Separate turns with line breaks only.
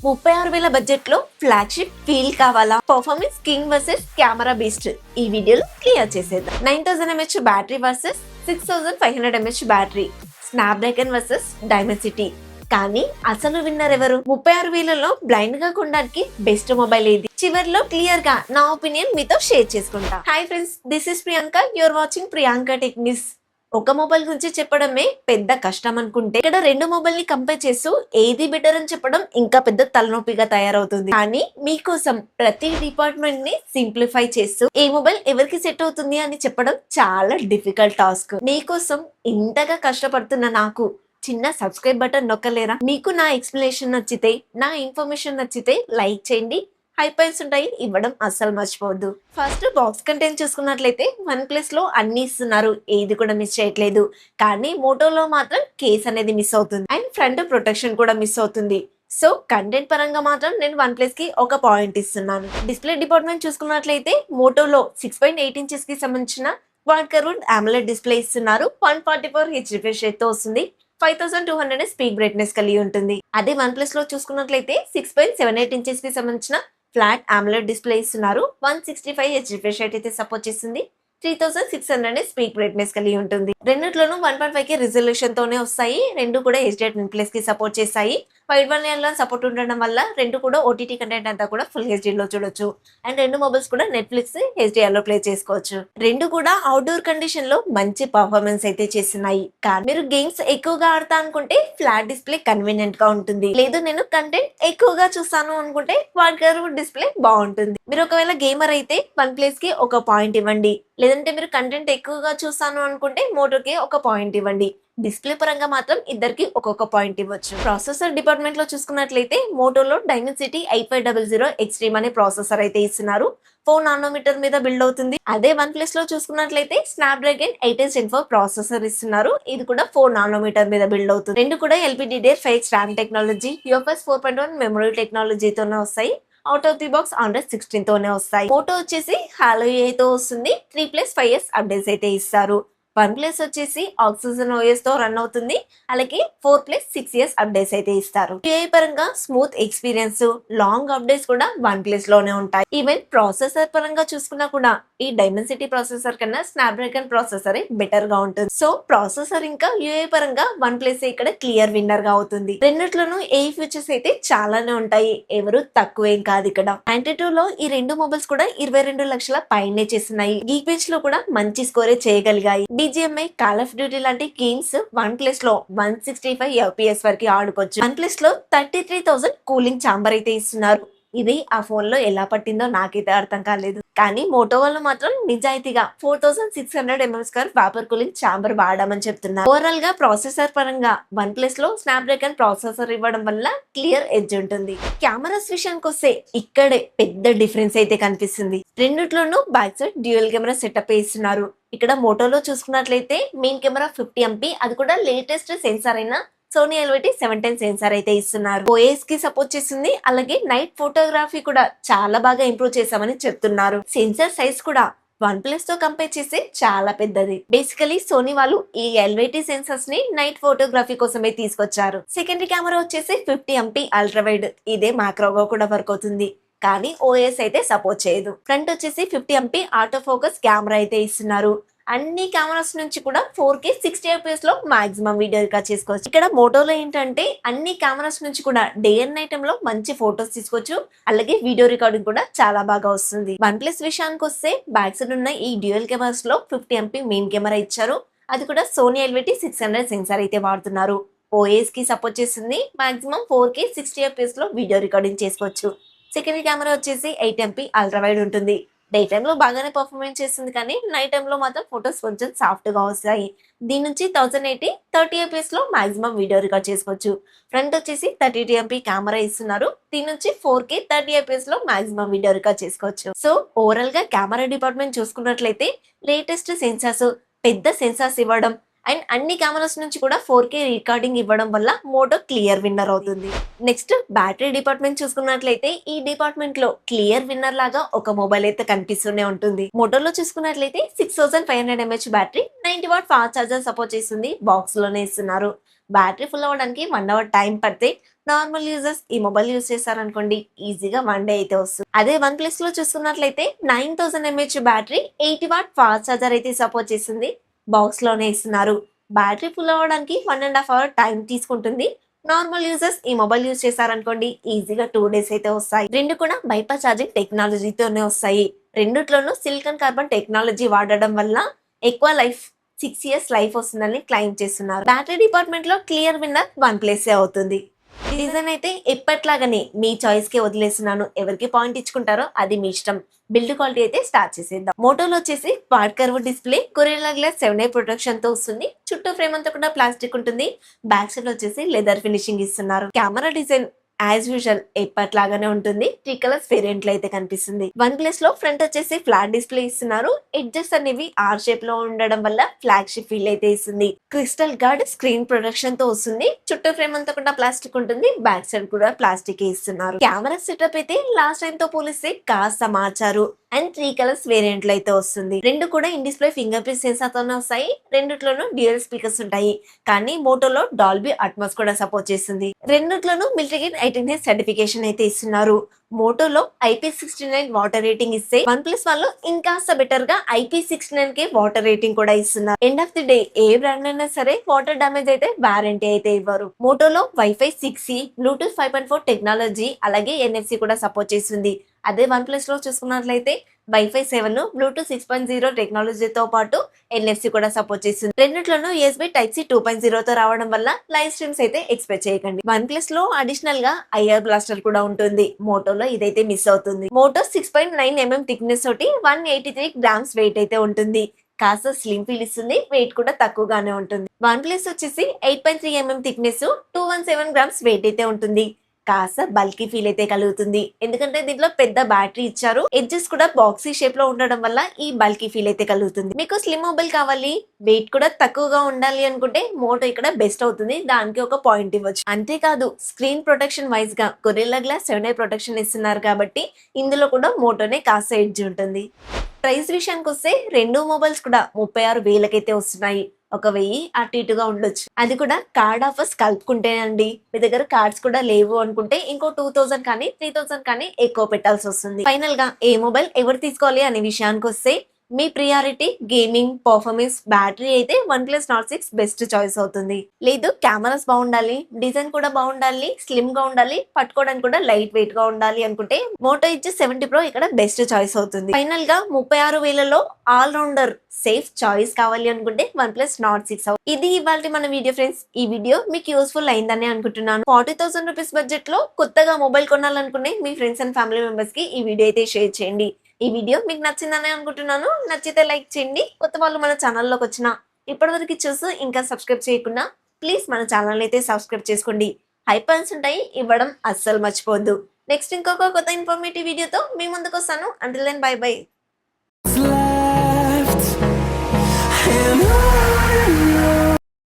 36,000 budget లో flagship feel కావాలా? Performance king versus camera beast ఈ వీడియోలో క్లియర్ చేసేద్దాం. 9000 mAh battery versus 6500 mAh battery, Snapdragon versus Dimensity. కానీ అసలు విన్నర్ ఎవరు? 36,000లో బ్లైండ్ గా కొనడానికి బెస్ట్ మొబైల్ ఏది? చివర్లో క్లియర్ గా నా ఒపీనియన్ మీతో షేర్ చేసుకుంటా. Hi friends, this is Priyanka, you're watching Priyanka tech news. ఒక మొబైల్ గురించి చెప్పడమే పెద్ద కష్టం అనుకుంటే, ఇక్కడ రెండు మొబైల్ ని కంపేర్ చేస్తూ ఏది బెటర్ అని చెప్పడం ఇంకా పెద్ద తలనొప్పిగా తయారవుతుంది. కానీ మీకోసం ప్రతి డిపార్ట్మెంట్ ని సింప్లిఫై చేస్తూ ఏ మొబైల్ ఎవరికి సెట్ అవుతుంది అని చెప్పడం చాలా డిఫికల్ట్ టాస్క్. మీకోసం ఇంతగా కష్టపడుతున్న నాకు చిన్న సబ్స్క్రైబ్ బటన్ నొక్కలేరా? మీకు నా ఎక్స్ప్లెనేషన్ నచ్చితే, నా ఇన్ఫర్మేషన్ నచ్చితే లైక్ చేయండి. హై పాయింట్స్ ఉంటాయి, ఇవ్వడం అస్సలు మర్చిపోవద్దు. ఫస్ట్ బాక్స్ కంటెంట్ చూసుకున్నట్లయితే వన్ ప్లస్ లో అన్ని ఇస్తున్నారు, ఏది కూడా మిస్ చేయట్లేదు. కానీ మోటోలో మాత్రం కేస్ అనేది మిస్ అవుతుంది అండ్ ఫ్రంట్ ప్రొటెక్షన్ కూడా మిస్ అవుతుంది. సో కంటెంట్ పరంగా మాత్రం నేను వన్ ప్లస్ కి ఒక పాయింట్ ఇస్తున్నాను. డిస్ప్లే డిపార్ట్మెంట్ చూసుకున్నట్లయితే మోటోలో 6.8 ఇంచెస్ కి సంబంధించిన క్వాడ్ కర్వ్డ్ AMOLED డిస్ప్లే ఇస్తున్నారు. 144 హెచ్ రిఫ్రెష్ రేట్ తో వస్తుంది. 5200 స్పీక్ బ్రైట్నెస్ కలిగి ఉంటుంది. అదే వన్ ప్లస్ లో చూసుకున్నట్లయితే 6.78 ఇంచెస్ కి సంబంధించిన ఫ్లాట్ AMOLED డిస్ప్లే ఇస్తున్నారు. 165 హెచ్ రిఫ్రెష్ రేట్ అయితే సపోర్ట్ చేస్తుంది. 3600 స్పీక్ బ్రైట్నెస్ కలిగి ఉంటుంది. రెండిట్లోనూ 1.5K రిజల్యూషన్ తోనే వస్తాయి. రెండు కూడా HDR10+ కి సపోర్ట్ చేస్తాయి. వైడ్ వన్ సపోర్ట్ ఉండడం వల్ల రెండు కూడా ఓటీటీ కంటెంట్ అంతా కూడా ఫుల్ హెచ్డీ లో చూడొచ్చు. అండ్ రెండు మొబైల్స్ కూడా నెట్ఫ్లిక్స్ HDR లో ప్లే చేసుకోవచ్చు. రెండు కూడా అవుట్డోర్ కండిషన్ లో మంచి పర్ఫార్మెన్స్ అయితే చేస్తున్నాయి. కానీ మీరు గేమ్స్ ఎక్కువగా ఆడతా అనుకుంటే ఫ్లాట్ డిస్ప్లే కన్వీనియంట్ గా ఉంటుంది. లేదు నేను కంటెంట్ ఎక్కువగా చూస్తాను అనుకుంటే క్వాడ్ కర్వ్ డిస్ప్లే బాగుంటుంది. మీరు ఒకవేళ గేమర్ అయితే వన్ ప్లస్ కి ఒక పాయింట్ ఇవ్వండి. లేదంటే మీరు కంటెంట్ ఎక్కువగా చూస్తాను అనుకుంటే మోటోకి ఒక పాయింట్ ఇవ్వండి. డిస్ప్లే పరంగా మాత్రం ఇద్దరికి ఒక్కొక్క పాయింట్ ఇవ్వచ్చు. ప్రాసెసర్ డిపార్ట్మెంట్ లో చూసుకున్నట్లయితే మోటోలో డైమెన్సిటీ 8500 ఎక్స్ట్రీమ్ అనే ప్రాసెసర్ అయితే ఇస్తున్నారు. 4 నానోమీటర్ మీద బిల్డ్ అవుతుంది. అదే వన్ ప్లస్ లో చూసుకున్నట్లయితే స్నాప్డ్రాగన్ 8 ప్రాసెసర్ ఇస్తున్నారు. ఇది కూడా 4 నానోమీటర్ మీద బిల్డ్ అవుతుంది. రెండు కూడా LPDDR5 RAM technology, UFS 4.1 memory టెక్నాలజీతోనే వస్తాయి. Out of the box Android 16 తోనే వస్తాయి. మోటో వచ్చేసి Halo AI తో వస్తుంది. 3+5 years అప్డేట్స్ అయితే ఇస్తారు. వన్ ప్లస్ వచ్చేసి ఆక్సిజన్ OS తో రన్ అవుతుంది. అలాగే 4+6 years అప్డేట్స్ అయితే ఇస్తారు. AI పరంగా స్మూత్ ఎక్స్పీరియన్స్, లాంగ్ అప్డేట్స్ కూడా వన్ ప్లస్ లోనే ఉంటాయి. ఈవెన్ ప్రాసెసర్ పరంగా చూసుకున్నా కూడా ఈ డైమెన్సిటీ ప్రాసెసర్ కన్నా స్నాప్డ్రాగన్ ప్రాసెసర్ బెటర్ గా ఉంటుంది. సో ప్రాసెసర్ ఇంకా UI పరంగా వన్ ప్లస్ ఇక్కడ క్లియర్ విన్నర్ గా అవుతుంది. రెండిట్లోనూ AI ఫీచర్స్ అయితే చాలానే ఉంటాయి, ఎవరు తక్కువేం కాదు ఇక్కడ. 92 లో ఈ రెండు మొబైల్స్ కూడా 22 లక్షల పైనే చేస్తున్నాయి. గీక్ బెంచ్ లో కూడా మంచి స్కోరే చేయగలిగాయి. BGMI, కాల్ ఆఫ్ డ్యూటీ లాంటి గేమ్స్ వన్ ప్లస్ లో 165 FPS వరకు ఆడుకోవచ్చు. వన్ ప్లస్ లో 33,000 కూలింగ్ ఛాంబర్ అయితే ఇస్తున్నారు. ఇది ఆ ఫోన్ లో ఎలా పట్టిందో నాకైతే అర్థం కాలేదు. కానీ మోటో వాళ్ళు మాత్రం నిజాయితీగా 4600 mAh వాపర్ కూలింగ్ ఛాంబర్ వాడమని చెప్తున్నారు. ఓవరాల్ గా ప్రాసెసర్ పరంగా వన్ ప్లస్ లో స్నాప్డ్రాగన్ ప్రాసెసర్ ఇవ్వడం వల్ల క్లియర్ ఎడ్జ్ ఉంటుంది. కెమెరాస్ విషయానికి వస్తే ఇక్కడే పెద్ద డిఫరెన్స్ అయితే కనిపిస్తుంది. రెండిట్లోనూ back side dual camera setup ఇస్తున్నారు. ఇక్కడ మోటోలో చూసుకున్నట్లయితే మెయిన్ కెమెరా 50 MP, అది కూడా లేటెస్ట్ సెన్సార్ అయిన సోనీ LVT 710 సెన్సార్ అయితే ఇస్తున్నారు. OS కి సపోర్ట్ చేస్తుంది. అలాగే నైట్ ఫోటోగ్రఫీ కూడా చాలా బాగా ఇంప్రూవ్ చేశామని చెప్తున్నారు. సెన్సార్ సైజ్ కూడా వన్ ప్లస్ తో కంపేర్ చేస్తే చాలా పెద్దది. బేసికలీ సోనీ వాళ్ళు ఈ LVT సెన్సార్స్ ని నైట్ ఫోటోగ్రఫీ కోసమే తీసుకొచ్చారు. సెకండరీ కెమెరా వచ్చేసి 50 MP అల్ట్రా వైడ్, ఇదే మ్యాక్రోగా కూడా వర్క్ అవుతుంది. కానీ OS అయితే సపోర్ట్ చేయదు. ఫ్రంట్ వచ్చేసి 50 MP ఆటో ఫోకస్ కెమెరా అయితే ఇస్తున్నారు. అన్ని కెమెరాస్ నుంచి కూడా 4K 60 FPS లో మాక్సిమం వీడియో రికార్డ్ చేసుకోవచ్చు. ఇక్కడ మోటోలో ఏంటంటే అన్ని కెమెరాస్ నుంచి కూడా డే అండ్ నైట్ టైమ్ లో మంచి ఫోటోస్ తీసుకోవచ్చు. అలాగే వీడియో రికార్డింగ్ కూడా చాలా బాగా వస్తుంది. వన్ ప్లస్ విషయానికి వస్తే బ్యాక్ సైడ్ ఉన్న ఈ డ్యూయల్ కెమెరాస్ లో 50 MP మెయిన్ కెమెరా ఇచ్చారు. అది కూడా సోనీ LVT 600 సెన్సార్ అయితే వాడుతున్నారు. OS కి సపోర్ట్ చేస్తుంది. మాక్సిమం 4K 60 FPS లో వీడియో రికార్డింగ్ చేసుకోవచ్చు. సెకండరీ కెమెరా వచ్చేసి 8 MP అల్ట్రా వైడ్ ఉంటుంది. డే టైమ్ లో బాగానే పర్ఫార్మెన్స్ చేస్తుంది, కానీ నైట్ టైమ్ లో మాత్రం ఫొటోస్ కొంచెం సాఫ్ట్ గా వస్తాయి. దీని నుంచి 1080 30 FPS లో మాక్సిమం వీడియో రికార్డ్ చేసుకోవచ్చు. ఫ్రంట్ వచ్చేసి 32 MP కెమెరా ఇస్తున్నారు. దీని నుంచి 4K 30 FPS లో మాక్సిమం వీడియో రికార్డ్ చేసుకోవచ్చు. సో ఓవరాల్ గా కెమెరా డిపార్ట్మెంట్ చూసుకున్నట్లయితే లేటెస్ట్ సెన్సార్స్, పెద్ద సెన్సార్స్ ఇవ్వడం అండ్ అన్ని కెమెరాస్ నుంచి కూడా 4K రికార్డింగ్ ఇవ్వడం వల్ల మోటో క్లియర్ విన్నర్ అవుతుంది. నెక్స్ట్ బ్యాటరీ డిపార్ట్మెంట్ చూసుకున్నట్లయితే ఈ డిపార్ట్మెంట్ లో క్లియర్ విన్నర్ లాగా ఒక మొబైల్ అయితే కనిపిస్తూనే ఉంటుంది. మోటోలో చూసుకున్నట్లయితే 6500 mAh battery, 90 watt fast charger support చేస్తుంది. బాక్స్ లోనే ఇస్తున్నారు. బ్యాటరీ ఫుల్ అవ్వడానికి 1 అవర్ టైం పడితే నార్మల్ యూజర్స్ ఈ మొబైల్ యూజ్ చేశారనుకోండి ఈజీగా 1 డే అయితే వస్తుంది. అదే వన్ ప్లస్ లో చూసుకున్నట్లయితే 9000 mAh battery 80 watt fast charger అయితే సపోర్ట్ చేస్తుంది. బాక్స్ లోనే ఇస్తున్నారు. బ్యాటరీ ఫుల్ అవ్వడానికి 1.5 అవర్ టైం తీసుకుంటుంది. నార్మల్ యూజర్స్ ఈ మొబైల్ యూజ్ చేశారనుకోండి ఈజీగా 2 డేస్ అయితే వస్తాయి. రెండు కూడా బైపాస్ ఛార్జింగ్ టెక్నాలజీతోనే వస్తాయి. రెండిట్లోనూ సిలికాన్ కార్బన్ టెక్నాలజీ వాడడం వల్ల ఎక్కువ లైఫ్ 6 years లైఫ్ వస్తుందని క్లెయిమ్ చేస్తున్నారు. బ్యాటరీ డిపార్ట్మెంట్ లో క్లియర్ విన్నర్ వన్ ప్లస్ అవుతుంది. డిజైన్ అయితే ఎప్పట్లాగానే మీ చాయిస్ కి వదిలేస్తున్నాను. ఎవరికి పాయింట్ ఇచ్చుకుంటారో అది మీ ఇష్టం. బిల్డ్ క్వాలిటీ అయితే స్టార్ట్ చేసేద్దాం. మోటోలో వచ్చేసి quad curve display, gorilla glass 7A protection తో వస్తుంది. చుట్టూ ఫ్రేమ్ అంతా కూడా ప్లాస్టిక్ ఉంటుంది. బ్యాక్ సైడ్ వచ్చేసి లెదర్ ఫినిషింగ్ ఇస్తున్నారు. కెమెరా డిజైన్ యాజ్ యూజువల్ ఎప్పట్లాగానే ఉంటుంది. 3 కలర్స్ వేరియంట్ లో అయితే కనిపిస్తుంది. వన్ ప్లస్ లో ఫ్రంట్ వచ్చేసి ఫ్లాట్ డిస్ప్లే ఇస్తున్నారు. ఎడ్జెస్ అనేవి ఆర్ షేప్ లో ఉండడం వల్ల ఫ్లాగ్షిప్ ఫీల్ అయితే ఇస్తుంది. క్రిస్టల్ గార్డ్ స్క్రీన్ ప్రొటెక్షన్ తో వస్తుంది. చుట్టూ ఫ్రేమ్ అంతా కూడా ప్లాస్టిక్ ఉంటుంది. బ్యాక్ సైడ్ కూడా ప్లాస్టిక్ ఇస్తున్నారు. కెమెరా సెటప్ అయితే లాస్ట్ టైం తో పోలిస్తే కాస్త మార్చారు. అండ్ 3 కలర్స్ వేరియంట్ లో అయితే వస్తుంది. రెండు కూడా in display finger print censor తోనే వస్తాయి. రెండిట్లోనూ డ్యూయల్ స్పీకర్స్ ఉంటాయి. కానీ మోటోలో డాల్బీ అట్మాస్ కూడా సపోర్ట్ చేస్తుంది. రెండిట్లోనూ మిలిటరీ 18H సర్టిఫికేషన్ అయితే ఇస్తున్నారు. మోటోలో IP69 వాటర్ రేటింగ్ ఇస్తే వన్ ప్లస్ వాళ్ళు ఇంకాస్త బెటర్ గా IP69K వాటర్ రేటింగ్ కూడా ఇస్తున్నారు. End of the day A brand అయినా సరే వాటర్ డామేజ్ అయితే వారంటీ అయితే ఇవ్వరు. మోటోలో వైఫై 6E, బ్లూటూత్ 5.4 టెక్నాలజీ అలాగే NFC కూడా సపోర్ట్ చేస్తుంది. అదే వన్ ప్లస్ లో చూసుకున్నట్లయితే వైఫై 7, బ్లూటూత్ 6.0 టెక్నాలజీతో పాటు NFC కూడా సపోర్ట్ చేస్తుంది. రెండిట్లోనూ USB Type-C 2.0 తో రావడం వల్ల లైవ్ స్ట్రీమ్స్ అయితే ఎక్స్పెక్ట్ చేయకండి. వన్ ప్లస్ లో అడిషనల్ గా IR బ్లాస్టర్ కూడా ఉంటుంది. మోటోలో ఇదైతే మిస్ అవుతుంది. మోటో 6.9 mm థిక్నెస్ తోటి 183 grams వెయిట్ అయితే ఉంటుంది. కాస్త స్లిమ్ ఫీల్ ఇస్తుంది. వెయిట్ కూడా తక్కువగానే ఉంటుంది. వన్ ప్లస్ వచ్చేసి 8.3 mm థిక్నెస్, 217 grams వెయిట్ అయితే ఉంటుంది. కాస్త బల్కీ ఫీల్ అయితే కలుగుతుంది. ఎందుకంటే దీంట్లో పెద్ద బ్యాటరీ ఇచ్చారు. ఎడ్జెస్ కూడా బాక్సీ షేప్ లో ఉండడం వల్ల ఈ బల్కీ ఫీల్ అయితే కలుగుతుంది. మీకు స్లిమ్ మొబైల్ కావాలి, వెయిట్ కూడా తక్కువగా ఉండాలి అనుకుంటే మోటో ఇక్కడ బెస్ట్ అవుతుంది. దానికి ఒక పాయింట్ ఇవ్వచ్చు. అంతేకాదు స్క్రీన్ ప్రొటెక్షన్ వైజ్ గా కొరియలా గ్లాస్ 7A ప్రొటెక్షన్ ఇస్తున్నారు కాబట్టి ఇందులో కూడా మోటోనే కాస్త ఎడ్జ్ ఉంటుంది. ప్రైస్ విషయానికి వస్తే రెండు మొబైల్స్ కూడా 36,000కైతే వస్తున్నాయి. ఒక 1000 అటు ఇటుగా ఉండొచ్చు. అది కూడా కార్డ్ ఆఫర్స్ కలుపుకుంటేనండి. మీ దగ్గర కార్డ్స్ కూడా లేవు అనుకుంటే ఇంకో 2000 కానీ 3000 కానీ ఎక్కువ పెట్టాల్సి వస్తుంది. ఫైనల్ గా ఏ మొబైల్ ఎవరు తీసుకోవాలి అనే విషయానికి వస్తే మీ ప్రియారిటీ గేమింగ్, పర్ఫార్మెన్స్, బ్యాటరీ అయితే one Plus Nord 6 best choice అవుతుంది. లేదు కెమెరాస్ బాగుండాలి, డిజైన్ కూడా బాగుండాలి, స్లిమ్ గా ఉండాలి, పట్టుకోవడానికి కూడా లైట్ వెయిట్ గా ఉండాలి అనుకుంటే మోటో Edge 70 Pro ఇక్కడ బెస్ట్ చాయిస్ అవుతుంది. ఫైనల్ గా 36,000లో ఆల్ రౌండర్ సేఫ్ చాయిస్ కావాలి అనుకుంటే వన్ ప్లస్ నాట్ 6. ఇది ఇవాళ మన వీడియో ఫ్రెండ్స్. ఈ వీడియో మీకు యూస్ఫుల్ అయిందని అనుకుంటున్నాను. 40,000 రూపీస్ బడ్జెట్ లో కొత్తగా మొబైల్ కొనాలనుకునే మీ ఫ్రెండ్స్ అండ్ ఫ్యామిలీ మెంబర్స్ కి ఈ వీడియో అయితే షేర్ చేయండి. ఈ వీడియో మీకు నచ్చిందని అనుకుంటున్నాను. నచ్చితే లైక్ చేయండి. కొత్త వాళ్ళు మన ఛానల్లోకి వచ్చిన ఇప్పటివరకు చూసి ఇంకా సబ్స్క్రైబ్ చేయకుండా ప్లీజ్ మన ఛానల్ అయితే సబ్స్క్రైబ్ చేసుకోండి. హైపర్స్ ఉంటాయి, ఇవ్వడం అస్సలు మర్చిపోవద్దు. నెక్స్ట్ ఇంకొక కొత్త ఇన్ఫర్మేటివ్ వీడియోతో మీ ముందుకు వస్తాను. Until then bye by.